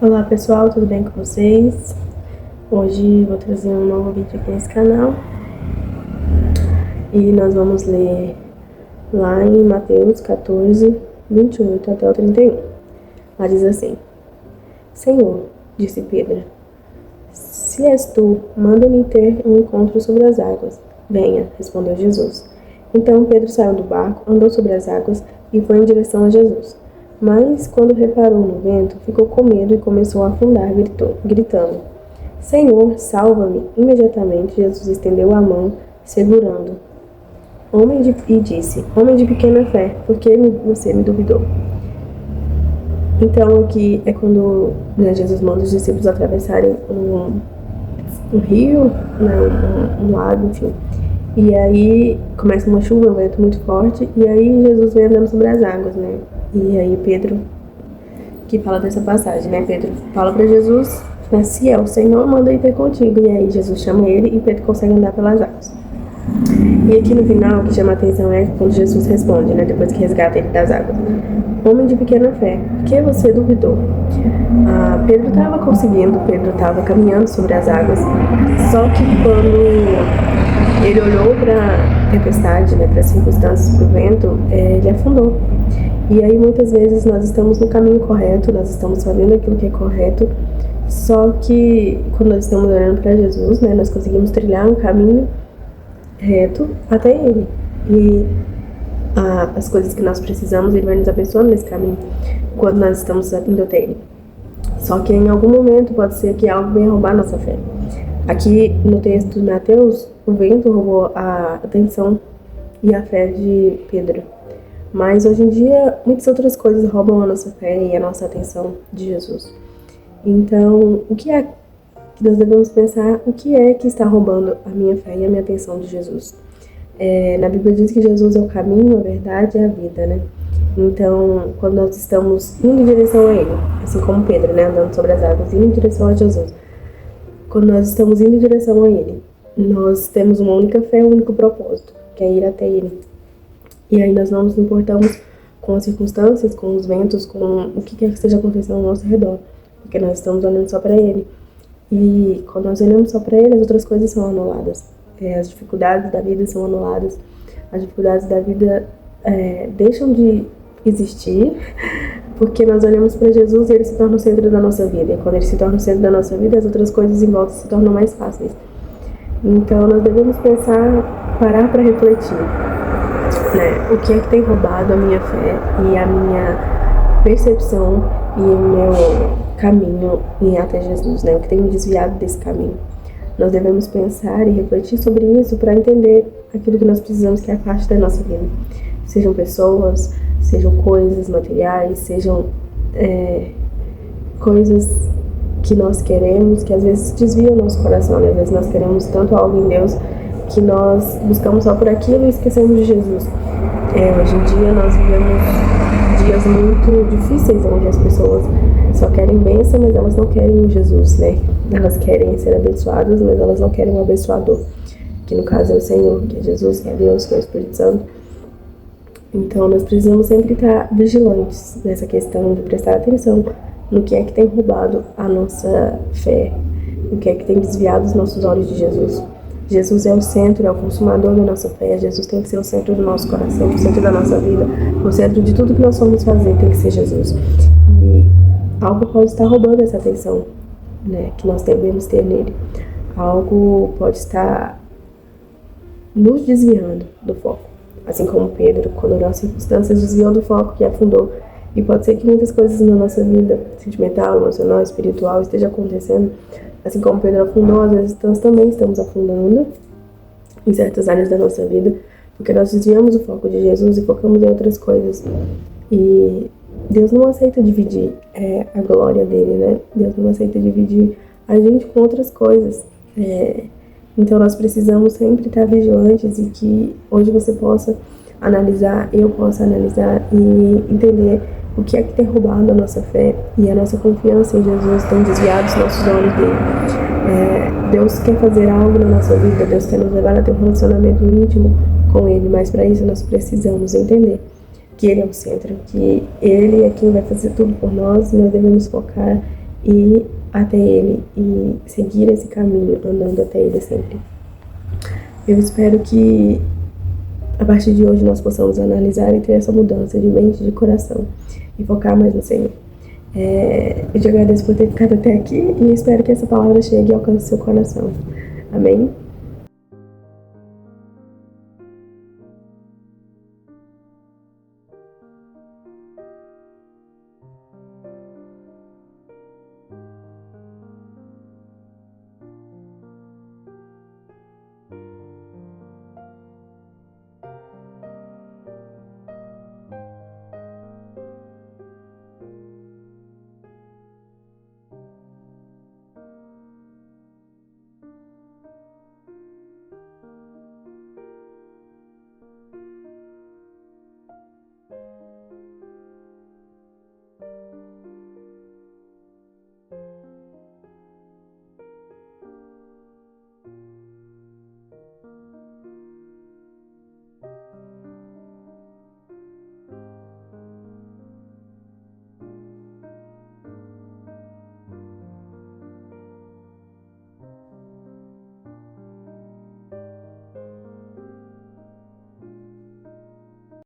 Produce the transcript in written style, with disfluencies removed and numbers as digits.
Olá pessoal, tudo bem com vocês? Hoje vou trazer um novo vídeo aqui nesse canal e nós vamos ler lá em Mateus 14, 28 até o 31. Lá diz assim: Senhor, disse Pedro, se és tu, manda-me ter um encontro sobre as águas. Venha, respondeu Jesus. Então Pedro saiu do barco, andou sobre as águas e foi em direção a Jesus. Mas, quando reparou no vento, ficou com medo e começou a afundar, gritando: Senhor, salva-me! Imediatamente Jesus estendeu a mão, segurando. E disse: Homem de pequena fé, por que você me duvidou? Então, aqui é quando Jesus manda os discípulos atravessarem um rio, um lago, enfim. E aí começa uma chuva, um vento muito forte, e aí Jesus vem andando sobre as águas, né? E aí Pedro, que fala dessa passagem, né? Pedro fala para Jesus, né? Se é o Senhor, manda ir ter contigo. E aí Jesus chama ele e Pedro consegue andar pelas águas. E aqui no final, o que chama a atenção é quando Jesus responde, né? Depois que resgata ele das águas. Homem de pequena fé, por que você duvidou? Pedro estava conseguindo, Pedro estava caminhando sobre as águas. Só que quando ele olhou para a tempestade, né, para as circunstâncias, para o vento, ele afundou. E aí muitas vezes nós estamos no caminho correto, nós estamos fazendo aquilo que é correto, só que quando nós estamos olhando para Jesus, né, nós conseguimos trilhar um caminho reto até Ele. E as coisas que nós precisamos, Ele vai nos abençoando nesse caminho, quando nós estamos indo até Ele. Só que em algum momento pode ser que algo venha roubar a nossa fé. Aqui no texto de Mateus, o vento roubou a atenção e a fé de Pedro. Mas hoje em dia, muitas outras coisas roubam a nossa fé e a nossa atenção de Jesus. Então, o que é que nós devemos pensar? O que é que está roubando a minha fé e a minha atenção de Jesus? Na Bíblia diz que Jesus é o caminho, a verdade e a vida, né? Então, quando nós estamos indo em direção a Ele, assim como Pedro, né, andando sobre as águas, indo em direção a Jesus, quando nós estamos indo em direção a Ele, nós temos uma única fé, um único propósito, que é ir até Ele. E aí nós não nos importamos com as circunstâncias, com os ventos, com o que quer que esteja acontecendo ao nosso redor, porque nós estamos olhando só para Ele. E quando nós olhamos só para Ele, as outras coisas são anuladas. As dificuldades da vida são anuladas. As dificuldades da vida deixam de existir, porque nós olhamos para Jesus e Ele se torna o centro da nossa vida. E quando Ele se torna o centro da nossa vida, as outras coisas em volta se tornam mais fáceis. Então nós devemos pensar, parar para refletir, né? O que é que tem roubado a minha fé e a minha percepção e o meu caminho em até Jesus, né? O que tem me desviado desse caminho. Nós devemos pensar e refletir sobre isso para entender aquilo que nós precisamos que é parte da nossa vida. Sejam pessoas, sejam coisas materiais, sejam coisas que nós queremos, que às vezes desviam o nosso coração, né? Às vezes nós queremos tanto algo em Deus que nós buscamos só por aquilo e esquecemos de Jesus. Hoje em dia nós vivemos dias muito difíceis, onde as pessoas só querem bênção, mas elas não querem Jesus, né? Elas querem ser abençoadas, mas elas não querem um abençoador, que no caso é o Senhor, que é Jesus, que é Deus, que é o Espírito Santo. Então nós precisamos sempre estar vigilantes nessa questão de prestar atenção no que é que tem roubado a nossa fé, no que é que tem desviado os nossos olhos de Jesus. Jesus é o centro, é o consumador da nossa fé. Jesus tem que ser o centro do nosso coração, o centro da nossa vida, o centro de tudo que nós vamos fazer tem que ser Jesus. E algo pode estar roubando essa atenção, né, que nós devemos ter nele. Algo pode estar nos desviando do foco. Assim como Pedro, quando as circunstâncias desviou do foco, que afundou. E pode ser que muitas coisas na nossa vida, sentimental, emocional, espiritual, esteja acontecendo. Assim como Pedro afundou, às vezes nós também estamos afundando em certas áreas da nossa vida, porque nós desviamos o foco de Jesus e focamos em outras coisas. E Deus não aceita dividir a glória dele, né? Deus não aceita dividir a gente com outras coisas. Então nós precisamos sempre estar vigilantes e que hoje você possa analisar, eu possa analisar e entender o que é que tem roubado a nossa fé e a nossa confiança em Jesus, tem desviado os nossos olhos dele. Deus quer fazer algo na nossa vida, Deus quer nos levar a ter um relacionamento íntimo com Ele, mas para isso nós precisamos entender que Ele é o centro, que Ele é quem vai fazer tudo por nós, e nós devemos focar ir até Ele e seguir esse caminho, andando até Ele sempre. Eu espero que a partir de hoje nós possamos analisar e ter essa mudança de mente e de coração e focar mais no Senhor. Eu te agradeço por ter ficado até aqui e espero que essa palavra chegue e alcance seu coração. Amém?